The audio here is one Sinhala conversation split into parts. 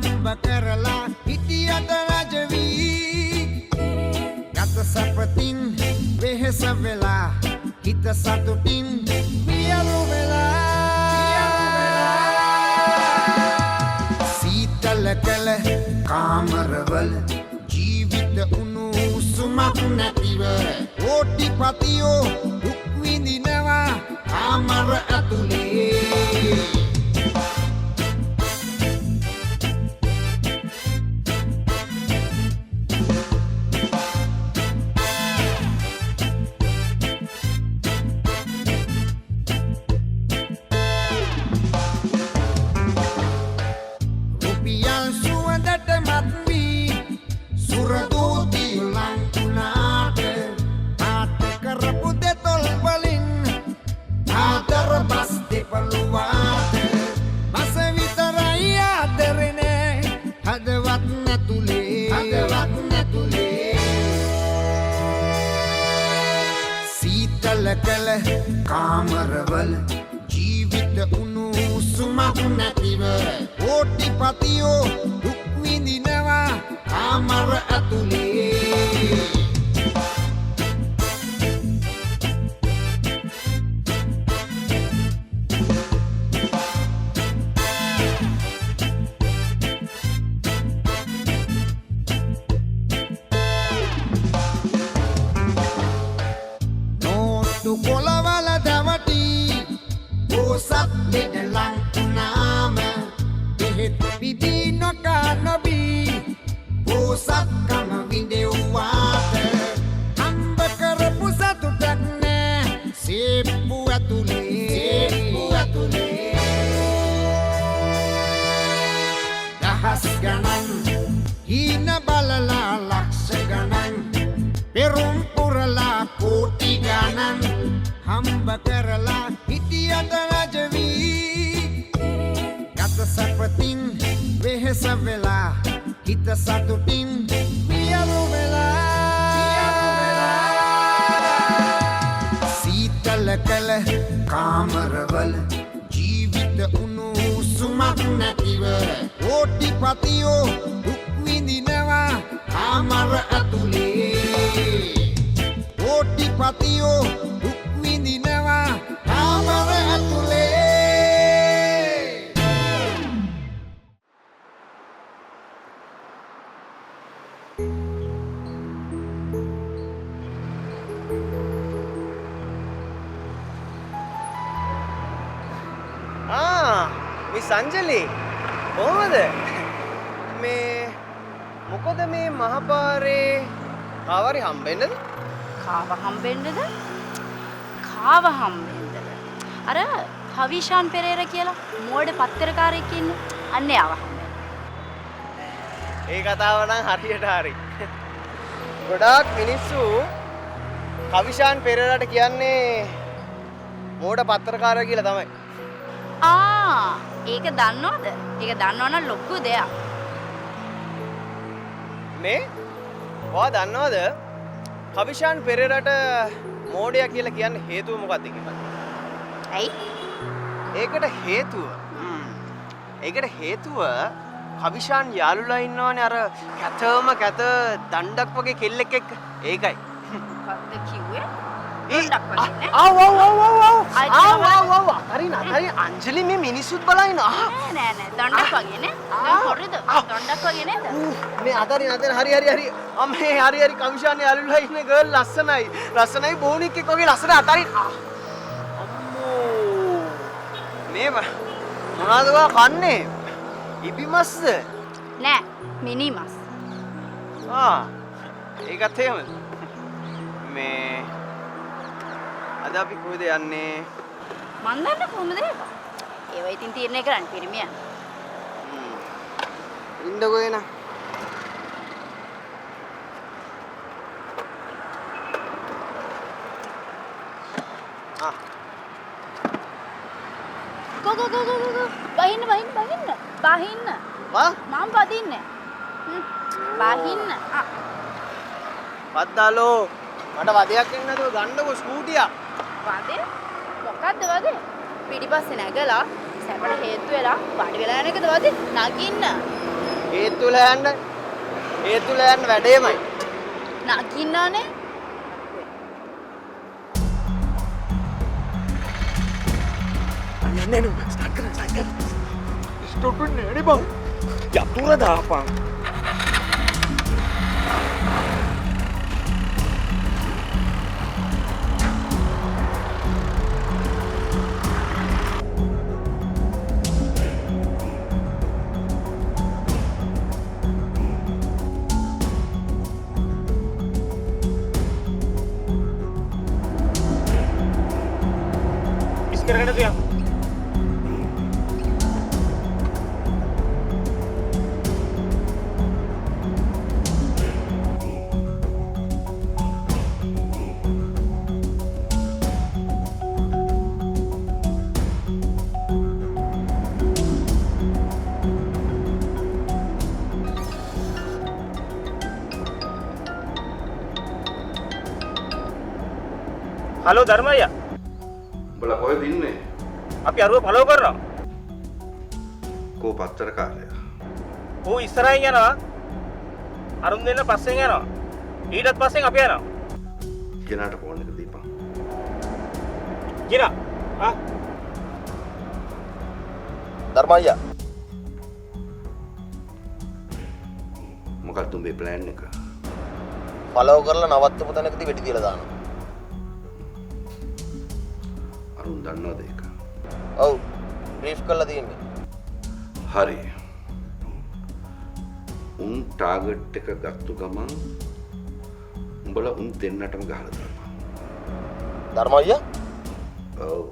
හම්බ කරලා හිටියට රජවි ගත සපතින් වෙහෙස වෙලා හිත සතුටින් වියලු වෙලා සීතල කළ කාමරවල ජීවිත උණුසුමක් නැතිව ඕටිපතියෝ දුක් විඳිනවා කාමර ඇතුලේ කළ කාමරවල ජීවිත උණුසුමක් නැතිව ඕටිපතියෝ දුක් විඳිනවා කාමර ඇතුලේ කොළවල දවටි ඕසත් ලෙඩ ලංකුනාම එහෙත් පිදී නොකා නොබී ඕසත්කම විඳෙව්වාට හම්බ කරපු සතුටක් නෑ සේප්පු ඇතුලේ දහස් ගණන් හීන බලලා ලක්ෂ ගණන් පෙරුම් පුරලා කෝටි ගණන් හම්බ කරලා හිටියට රජවි ගත සපතින් වෙහෙස වෙලා හිත සතුටින් වියලු වෙලා සීතල කළ කාමරවල ජීවිත උණුසුමක් නැතිව ඕටිපතියෝ දුක් විඳිනවා කාමර ඇතුලේ ඕටිපතියෝ දුක් විඳිනවා කාමර ඇතුලේ මිස් අංජලි කොහමද මේ මොකද මේ මහපාරේ කාවරි හම්බෙන්නද කාව හම්බෙන්නද අර හවිෂාන් පෙරේරා කියලා මෝඩ පත්තරකාරයෙක් ඉන්නේ අන්නේ ආව හම්බෙන්න ඒ කතාව නම් හරියට හරි ගොඩාක් මිනිස්සු හවිෂාන් පෙරේරාට කියන්නේ මෝඩ පත්තරකාරයා කියලා තමයි ඒක දන්නවද? ඒක දන්නවනම් ලොකු දෙයක්. මේ ඔයා දන්නවද? කවිෂාන් පෙරේරාට මෝඩයා කියලා කියන්නේ හේතුව මොකක්ද කියලා? ඇයි? ඒකට හේතුව කවිෂාන් යාළුලා ඉන්නවනේ අර කැත දණ්ඩක් වගේ කෙල්ලෙක් එක්ක. ඒකයි. මොකක්ද කිව්වේ? දණ්ඩක් වගේ නේ? හරි අංජලි මේ මිනිස්සුත් බලයින නෑ දණ්ඩක් වගේ නේ දැන් හොරද දණ්ඩක් වගේ නේද මේ අතරින් හරි අම්මේ හරි කවිෂාන් යාළුලා ඉන්නේ ගර්ල් ලස්සනයි බෝනික් එක්ක වගේ ලස්සන අතරින් අම්මෝ මේ මොනවද ඔයා කන්නේ ඉබිමස්ද නෑ මිනිමස් ඒකත් එහෙමද මේ අද අපි කොහෙද යන්නේ මන් දන්න කොහමද ඒක? ඒව ඉතින් තීරණය කරන්න පිරිමියා. ඉන්නකෝ එන. Go. Bahin. Wah? Mom badinne. Bahin. Paddalo. මට වදයක් එන්න නැතුව ගන්නකො ස්කූටියක්. වදේ? මොකද්ද වදේ? පිටිපස්සේ නැගලා සැපට හේතු වෙලා වාඩි වෙලා යන එකද වදේ? නගින්න. ඒත්තුල යන්න වැඩේමයි. නගින්නනේ. අනේ නෑ ස්ටාර්ට් කරන්න. ස්ටොප් වෙන්නේ නෑනේ බං. යතුර දාපන්. කරගෙන තියා. හලෝ ධර්මయ్య. උඹලා කොහෙද ඉන්නේ? අපි අරුව ෆලෝ කරනවා. කෝ පත්තරකාරයා. ඌ ඉස්සරහින් යනවා. අරුන් දෙන්න පස්සෙන් යනවා. ඊටත් පස්සෙන් අපි යනවා. කෙනාට ෆෝන් එක දීපන්. ගිනා. ධර්මయ్య මොකක්ද උඹේ ප්ලෑන් එක? ෆලෝ කරලා නවත්තපු තැනකදී වෙඩි තියලා දානවා. අරුන් දන්නවද ඒක? ඔව් බ්‍රීෆ් කරලා තියෙන්නේ. හරි. උන් ටාගට් එක ගත්තු ගමන් උඹලා උන් දෙන්නටම ගහලා දාපන්. ධර්මయ్య ඔව්.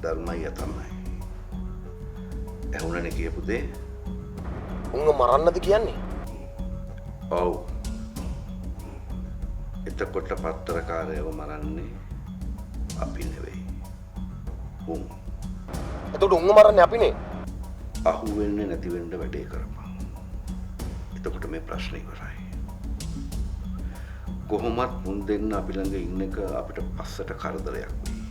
ධර්මయ్య තමයි. ඇහුණනේ කියපු දේ? උන්ව මරන්නද කියන්නේ? ඔව්. එතකොට පත්තරකාරයව මරන්නේ අපි නෙවෙයි. උන්. එතකොට උන්ව මරන්නේ අපිනේ. අහු වෙන්නේ නැති වෙන්න වැඩේ කරපන්. එතකොට මේ ප්‍රශ්නේ ඉවරයි. කොහොමත් මුන් දෙන්න අපි ළඟ ඉන්න එක අපිට පස්සට කරදරයක් වෙයි.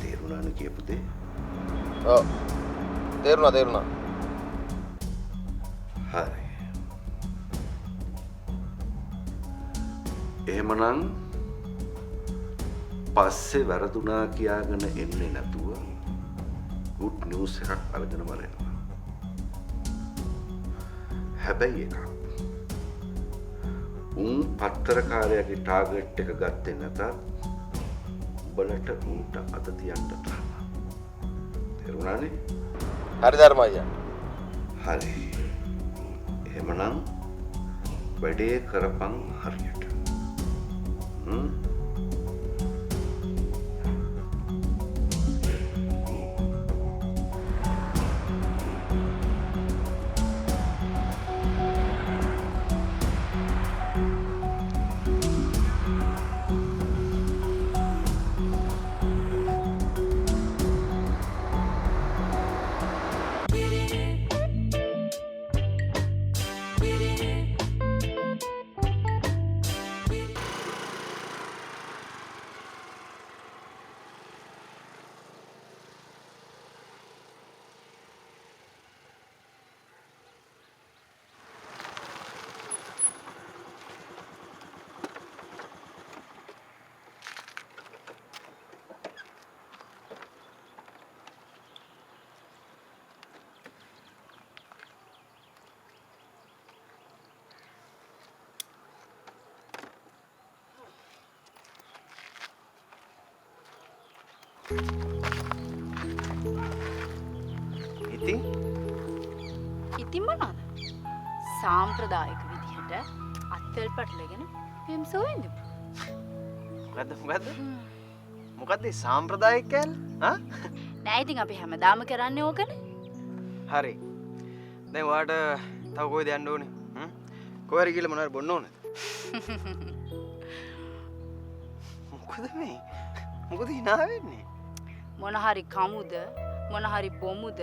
තේරුණානේ කියපු දේ? ඔව්. තේරුණා. හරි. එහෙමනම් පස්සේ වැරදුනා කියාගෙන එන්නේ නැතුව good news එකක් අරගෙන බලන්න. හැබැයි එකක්. උන් පත්තරකාරයාගේ ටාගට් එක ගත්තේ නැතත් උඹලට උන්ට අත තියන්න තරම. තේරුණානේ? හරි ධර්මయ్య. හරි. එහෙමනම් වැඩේ කරපන් හරියට. ඉතින් මොනවද? සාම්ප්‍රදායික විදිහට අත්වල පටලගෙන පෙම් සෝවෙන්ද? මොකද්ද සාම්ප්‍රදායික කැල? නෑ ඉතින් අපි හැමදාම කරන්නේ ඕකනේ. හරි. දැන් ඔයාට තව කොහෙද යන්න ඕනේ? කොහේ හරි ගිහලා මොනවාරි බොන්න ඕනද? මොකද hina වෙන්නේ? මොන හරි කමුද මොන හරි බොමුද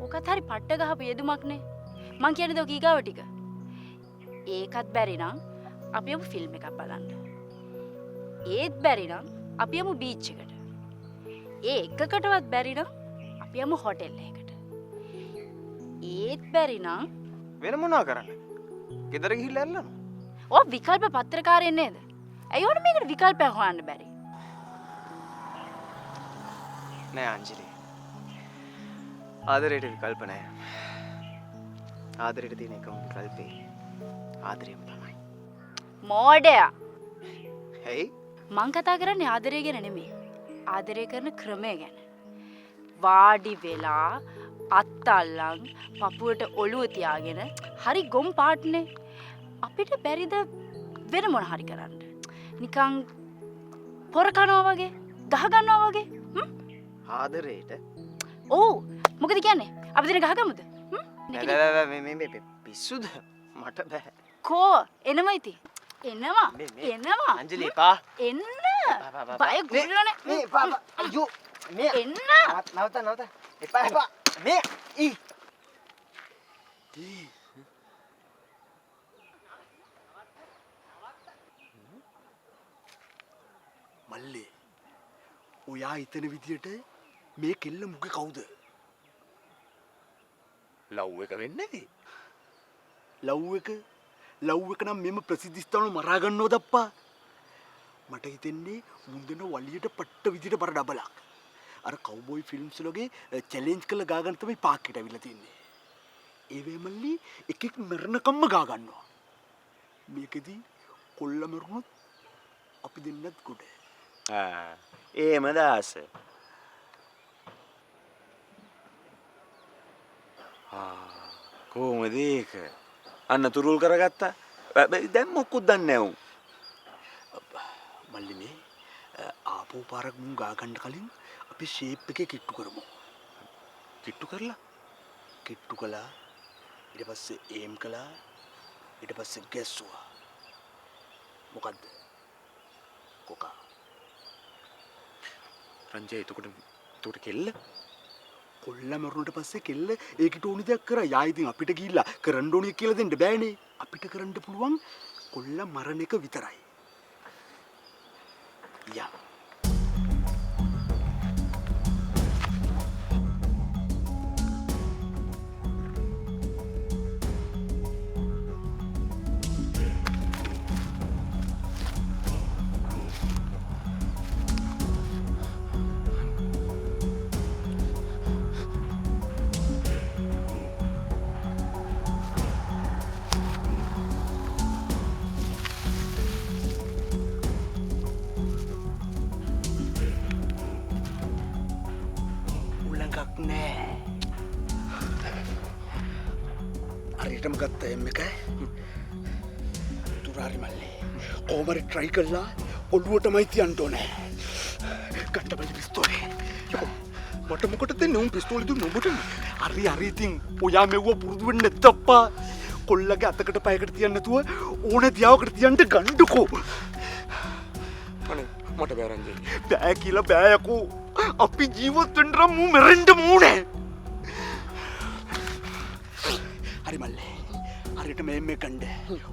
ඔකත් හරි පට්ට ගහපු යෙදුමක්නේ. මං කියන්නේ ඔක ඊගාව ටික. ඒකත් බැරි නම් අපි යමු ෆිල්ම් එකක් බලන්න. ඒත් බැරි නම් අපි යමු බීච් එකට. ඒ එකකටවත් බැරි නම් අපි යමු හොටෙල් එකකට. ඒත් බැරි නම් වෙන මොනවා කරන්න? ගෙදර ගිහිල්ලා ඇල්ලනවා. ඔය විකල්ප පත්‍රකාරයෙක් නේද? ඇයි ඔන්න මේකට විකල්පයක් හොයන්න බැරි? නෑ අංජලි. ආදරයට විකල්ප නෑ. ආදරයට තියෙන එකම විකල්පේ ආදරයම තමයි. මෝඩයා. හයි මං කතා කරන්නේ ආදරය ගැන නෙමෙයි. ආදරය කරන ක්‍රමය ගැන. වාඩි වෙලා අත්තල්ලන් පපුවට ඔළුව තියාගෙන හරි ගොම් පාටනේ. අපිට බැරිද වෙන මොන හරි කරන්න? නිකන් පොර කනවා වගේ, ගහ ගන්නවා වගේ. ආදරයට ඔව්. මොකද කියන්නේ? අපි දෙන ගහගමුද? මේ පිස්සුද? මට බෑ. කෝ එනම ඉති. එනවා. එනවා. අංජලි එපා. එන්න. බය ගුරුනේ. මේ එපා. අයියෝ. මේ එන්න. නවත. එපා. මේ ඊ මල්ලේ ඔයා හිතන විදියට මේ කෙල්ල මුගේ කවුද? ලව් එක වෙන්නේ? ලව් එක නම් මෙම ප්‍රසිද්ධ ස්ථාන මරා ගන්නවද අප්පා? මට හිතෙන්නේ මුන්දන වලියට පට්ට විදියට බර ඩබලක්. අර කවුබොයි ෆිල්ම්ස් වලගේ චැලෙන්ජ් කරලා ගා ගන්න තමයි පාක් එකට අවිලා තින්නේ. ඒ වෙමල්ලි එකෙක් මරණකම්ම ගා ගන්නවා. මේකෙදි කොල්ල මරුණොත් අපි දෙන්නත් ගොඩ. ඒම දාස. කොහොමද ඒක? අන්න තුරුල් කරගත්තා. දැන් මොකුත් දන්නේ නැවුම්. මල්ලි මේ ආපෝ පාරක් මුන් ගා ගන්න කලින් අපි ෂේප් එකේ කිට්ටු කරමු. කිට්ටු කරලා කිට්ටු කළා. ඊට පස්සේ ඒම් කළා. ඊට පස්සේ ගැස්සුවා. මොකද්ද? කොකා. රංජය එතකොට කෙල්ල කොල්ල මරුණට පස්සේ කෙල්ල ඒකට ඕනි දෙයක් කරා. යා ඉතින් අපිට ගිහිල්ලා කරන්න ඕනි කියලා දෙන්න බෑනේ. අපිට කරන්න පුළුවන් කොල්ල මරණ එක විතරයි. යා. නෑ. හරියටම ගත්ත එම් එකයි. තුරාරි මල්ලේ. කොහොමරි try කළා ඔළුවටමයි තියන්න ඕනේ. ගත්තපල්ලි පිස්තෝලේ. යකෝ මට මොකටද දෙන්නේ උන් පිස්තෝලේ දුන්න උඹට? හරි ඉතින් ඔයා මෙව්ව පුරුදු වෙන්නේ නැත්තප්පා. කොල්ලගේ අතකට පයකට තියන්න නැතුව ඕන දියාවකට තියන්න ගන්නකෝ. අනේ මට බෑ රංජය. බෑ කියලා බෑ යකෝ. අපි ජීවත් වෙන්න මු මැරෙන්න ඕනේ. හරි මල්ලේ. හරියට මේ කණ්ඩ.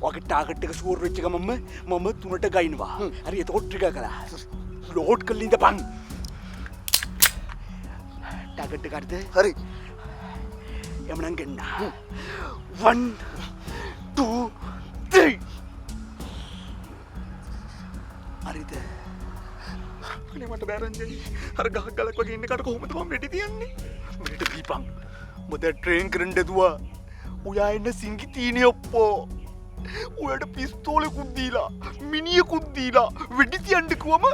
ඔයාගේ ටාගට් එක ස්කෝර් වෙච්ච ගමන්ම මම 3ට ගයින්නවා. හරි එතකොට ට්‍රිගර් කළා. ලෝඩ් කරලා ඉඳපන්. ටාගට් එක හරිද? හරි. එමනම් ගන්න. 1 2 3 හරිද? අනේ මට බෑ රංජනි. අර ගහක් ගලක් වගේ ඉන්න කට කොහොමද මම වෙඩි තියන්නේ? මෙහෙට දීපන්. මොකද ට්‍රේන් කරන්න දුවා. ඔයා එන්න සිංගි තීනේ ඔප්පෝ. ඔයාට පිස්තෝලෙකුත් දීලා, මිනිහෙකුත් දීලා වෙඩි තියන්න කිව්වම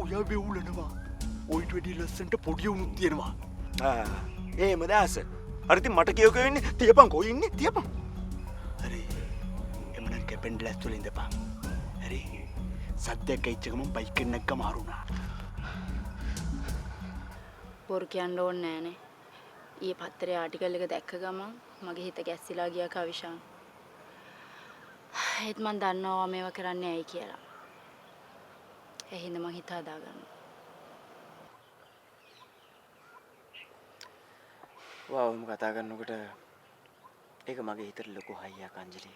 ඔයා වෙවුලනවා. ඔයිට වෙඩි ලස්සන්ට පොඩි උණුත් තියෙනවා. එහෙම දාස. අර ඉතින් මට කියෝක වෙන්නේ තියපන් කොයි ඉන්නේ තියපන්. හරි. එමනම් කැපෙන් ඩ්ලස් වල ඉඳපන්. හරි. සද්දයක් ඇවිච්ච ගමන් බයික් එක නැග්ගම මාරුණා. බොරු කියන්න ඕනේ නෑනේ. ඊයේ පත්තරේ ආටිකල් එක දැක්ක ගමන් මගේ හිත ගැස්සිලා ගියා කවිෂාන්. ඒත් මන් දන්නවා මේවා කරන්නේ ඇයි කියලා. ඒ හින්දා මං හිත හදාගන්නවා. ඔයාම කතා කරනකොට ඒක මගේ හිතට ලොකු හයියක් අංජලි.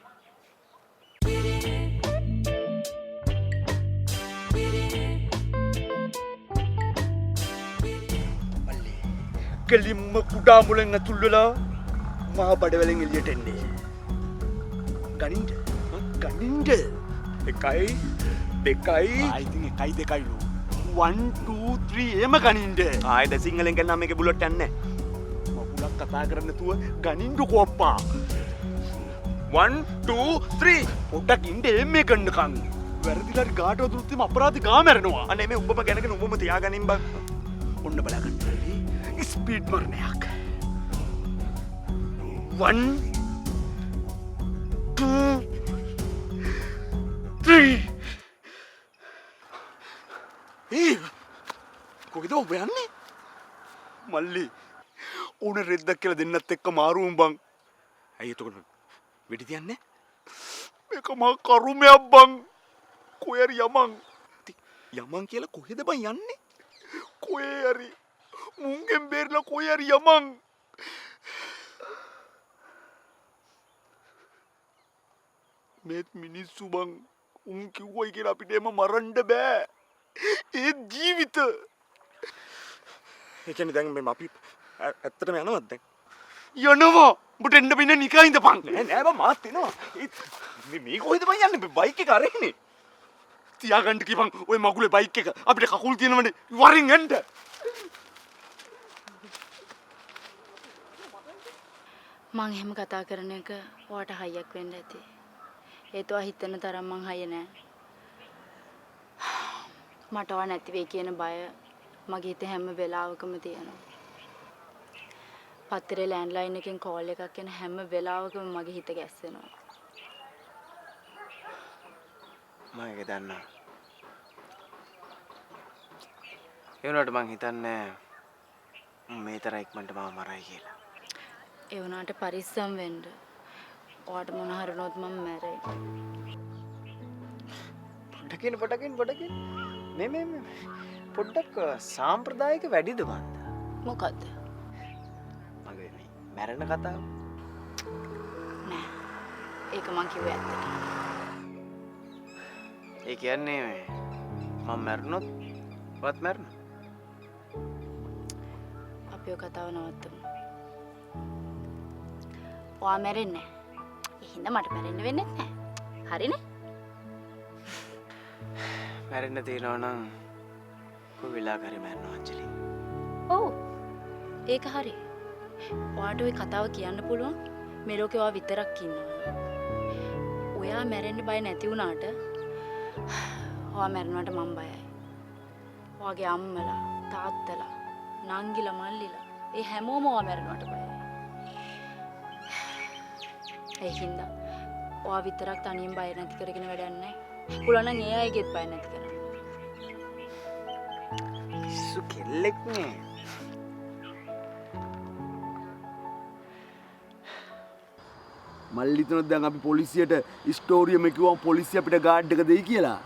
කෙලින්ම කුඩා මුලෙන් ඇතුල් වෙලා මහා බඩවැලෙන් එළියට එන්නේ. ගනින්ද? ගනින්ද? 1 2 ඉතින් 1 2 1 2 3 එම ගනින්ද? ආයෙත් සිංහලෙන් කියනවා මේකේ බුලට් යන්නේ නැහැ. මගුලක් කතා කරන්න නැතුව ගනින්දකෝ අප්පා. 1 2 3 පොඩ්ඩක් ඉන්න එම්මේ ගන්නකම්. වැරදිලා හරි ගාටවත් දුන්නොත් එම අපරාධි ගා මැරෙනවා. අනේ මේ උඹම ගැනගෙන උඹම තියාගනින් බං. ඔන්න බලා ගන්න. ස්පීඩ් මරණයක්. 1 2 3 කොහෙද ඔබ යන්නේ? මල්ලි ඕන රෙද්දක් කියලා දෙන්නත් එක්ක මාරුම් බං. ඇයි එතකොට වෙඩි තියන්නේ? මේක මා කරුමයක් බං. කොහේ හරි යමන්. යමන් කියලා කොහෙද බං යන්නේ? කොහේ හරි මුංගෙන් බේරලා කොහේ හරි යමන්. මේත් මිනිස්සු බං උන් කිව්වයි කියලා අපිට එම මරන්න බෑ. ඒ ජීවිත. ඒ කියන්නේ දැන් මේ අපි ඇත්තටම යනවද දැන්? යනවා. උඹට එන්න බින්න නිකන් ඉඳපන්. නෑ බං මාත් එනවා. මේ කොහෙද බං යන්නේ? බයික් එක අරගෙන. තියාගන්න කිව්වන් ඔය මගුලේ බයික් එක අපිට කකුල් තියෙනවනේ වරින් එන්න. මං එහෙම කතා කරන එක ඔයාට හයියක් වෙන්න ඇති. ඒත් ඔයා හිතන තරම් මං හය නෑ. මට ඔයා නැති වෙයි කියන බය මගේ හිතේ හැම වෙලාවකම තියෙනවා. පත්තරේ ලෑන්ඩ්ලයින් එකෙන් කෝල් එකක් එන හැම වෙලාවකම මගේ හිත ගැස්සෙනවා. මම ඒක දන්නවා. ඒ වුණාට මං හිතන්නේ මේ තරම් ඉක්මනට මාව මරයි කියලා. ඒ වුණාට පරිස්සම් වෙන්න. ඔයාට මොන හරිනොත් මම මැරෙයි. පොඩකින් මේ පොඩ්ඩක් සාම්ප්‍රදායික වැඩිද බන්ද? මොකද්ද? මගේ මේ මැරෙන කතාව. නෑ. ඒක මං කිව්වේ ඇත්තට. ඒ කියන්නේ මම මැරුණොත් වත් මැරෙනවා. අපි ඔය කතාව නවත්තමු. ඔයා මැරෙන්නේ නෑ. ඒ හින්දා මට මැරෙන්න වෙන්නේ නැහැ. හරිනේ? මැරෙන්න තියෙනවා නම් කොයි වෙලාවක හරි මැරෙනවා අංජලි. ඔව්. ඒක හරි. ඔයාට ওই කතාව කියන්න පුළුවන් මේ ලෝකේ ඔයා විතරක් ඉන්නවා. ඔයා මැරෙන්න බය නැති වුණාට ඔයා මැරෙනවට මම බයයි. ඔයාගේ අම්මලා, තාත්තලා, නංගිලා, මල්ලිලා ඒ හැමෝම ඔයා මැරෙනවට බයයි. ඒ හින්දා ඔයා විතරක් තනියෙන් බය නැති කරගෙන වැඩක් නැහැ. පුළුවන් නම් ඒ අයගෙත් බය නැති කරන්න. පිස්සු කෙල්ලෙක් නේ. මල්ලි තුනක් දැන් අපි පොලිසියට ස්ටෝරියම කිව්වම පොලිසිය අපිට ගාඩ් එක දෙයි කියලා.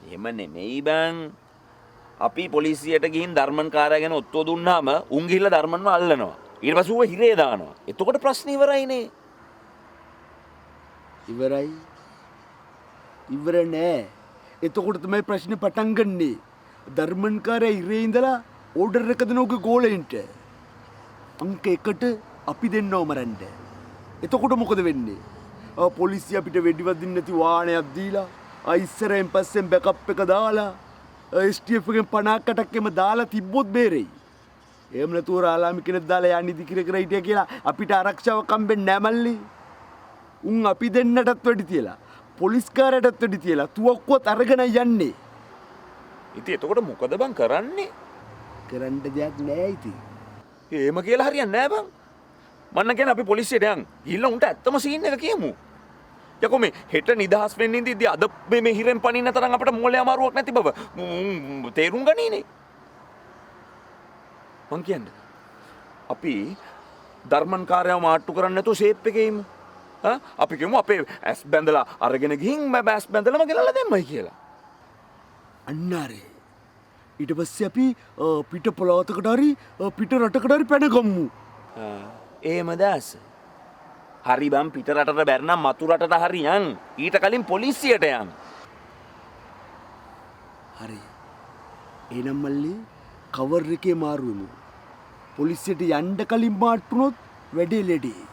එහෙම නෙමෙයි බං. අපි පොලිසියට ගිහින් ධර්මන් කාර්යය ගැන ඔත්තුව දුන්නාම උන් ගිහිල්ලා ධර්මන්ව අල්ලනවා. ඊට පස්සේ ඌව හිරේ දානවා. එතකොට ප්‍රශ්නේ ඉවරයිනේ. ඉවරයි. ඉවර නෑ. එතකොට තමයි ප්‍රශ්නේ පටන් ගන්නෙ. ධර්මන් කාර්යය ඉරේ ඉඳලා ඕඩර් එක දෙන උගේ ගෝලෙන්ට. අංක 1ට අපි දෙන්නව මරන්න. එතකොට මොකද වෙන්නේ? පොලිසිය අපිට වෙඩිවදින්න නැති වාහනයක් දීලා ඉස්සරෙන් පස්සෙන් බෑකප් එක දාලා STF එකෙන් 50කටක් එම දාලා තිබ්බොත් බේරෙයි. එහෙම නැතුව රාලාමි කෙනෙක් දාලා යන්නේ දිකිර කර හිටියා කියලා අපිට ආරක්ෂාවක් හම්බෙන්නේ නැහැ මල්ලි. උන් අපි දෙන්නටත් වැඩි තියලා පොලිස් කාර්යයටත් වැඩි තියලා තුවක්කුවත් අරගෙන යන්නේ. ඉතින් එතකොට මොකද බං කරන්නේ? කරන්න දෙයක් නෑ ඉතින්. එහෙම කියලා හරියන්නේ නැහැ බං. මන්න කියන්නේ අපි පොලිසියට යන්. ගිහිල්ලා උන්ට ඇත්තම සීන් එක කියමු. යකෝ මේ හෙට නිදහස් වෙන්න ඉඳිද්දි අද මේ හිරෙන් පනින්න තරම් අපිට මොලේ අමාරුවක් නැති බව තේරුම් ගනීනේ. මං කියන්නේ අපි ධර්මන් කාර්යව මාට්ටු කරන්න නැතුව ෂේප් එකේ ඉමු. අපි කියමු අපේ ඇස් බැඳලා අරගෙන ගිහින් මම ඇස් බැඳලාම ගෙනල්ලා දෙන්නයි කියලා. අන්නාරේ. ඊට පස්සේ අපි පිට පොළවතකට හරි පිට රටකට හරි පැන ගමු. එහෙම දැස. හරි බම් පිට රටට බැරනම් මතු රටට හරි යන්. ඊට කලින් පොලිසියට යන්. හරි. එහෙනම් මල්ලි කවර් එකේ මාරු වෙමු. පොලිසියට යන්න කලින් මාට්ටුනොත් වැඩේ ලෙඩේ.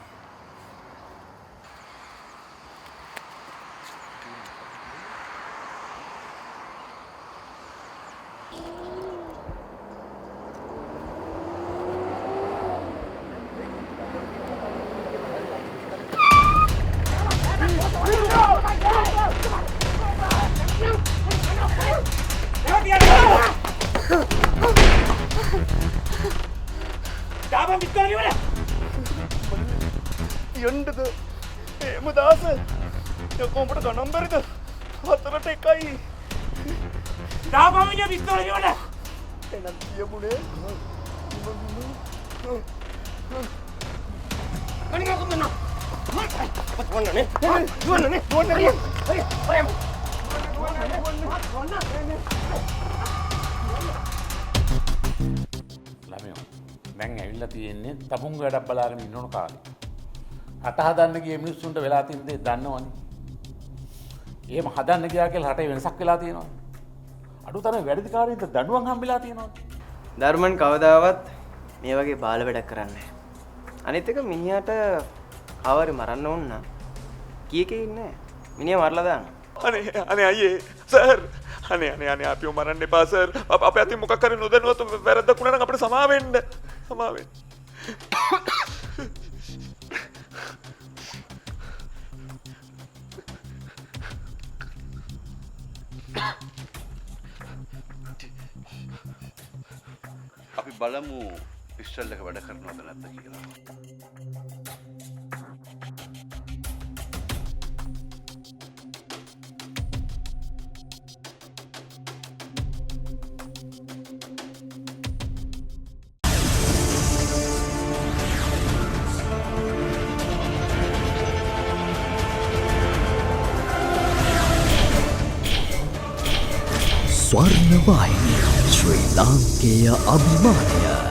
තියන්නද එහෙම දාස යකෝ උඹට ගණන් බැරිද 4ට 1යි දාපමිනිය පිස්තෝල ඉවල එනම් කියමුනේ ළමයෝ දැන් ඇවිල්ලා තියෙන්නේ තපුම් වැඩක් බලාගෙන ඉන්න ඕන කාලේ. රට හදන්න ගිය මිනිස්සුන්ට වෙලා තියෙන දේ දන්නවනේ. එහෙම හදන්න ගියා කියලා රටේ වෙනසක් වෙලා තියෙනවා. අඩුතරම වැඩිකාරීන්ට දඬුවම් හම්බෙලා තියෙනවා. ධර්මන් කවදාවත් මේ වගේ බාල වැඩක් කරන්නේ නැහැ. අනිත් එක මිනිහට කවරි මරන්න ඕන නම් කීකේ ඉන්නේ මිනිහා මරලා දාන්න. අනේ අයියේ සර් අනේ අපිව මරන්න එපා සර් අපේ අතින් මොකක් හරි නොදැනුවත් වැරද්දක් වුණා නම් අපිට සමා වෙන්න අපි බලමු පිස්ටල් එක වැඩ කරනවද නැද්ද කියලා. ස්වර්ණවාහිනිය ශ්‍රී ලාංකේය අභිමානය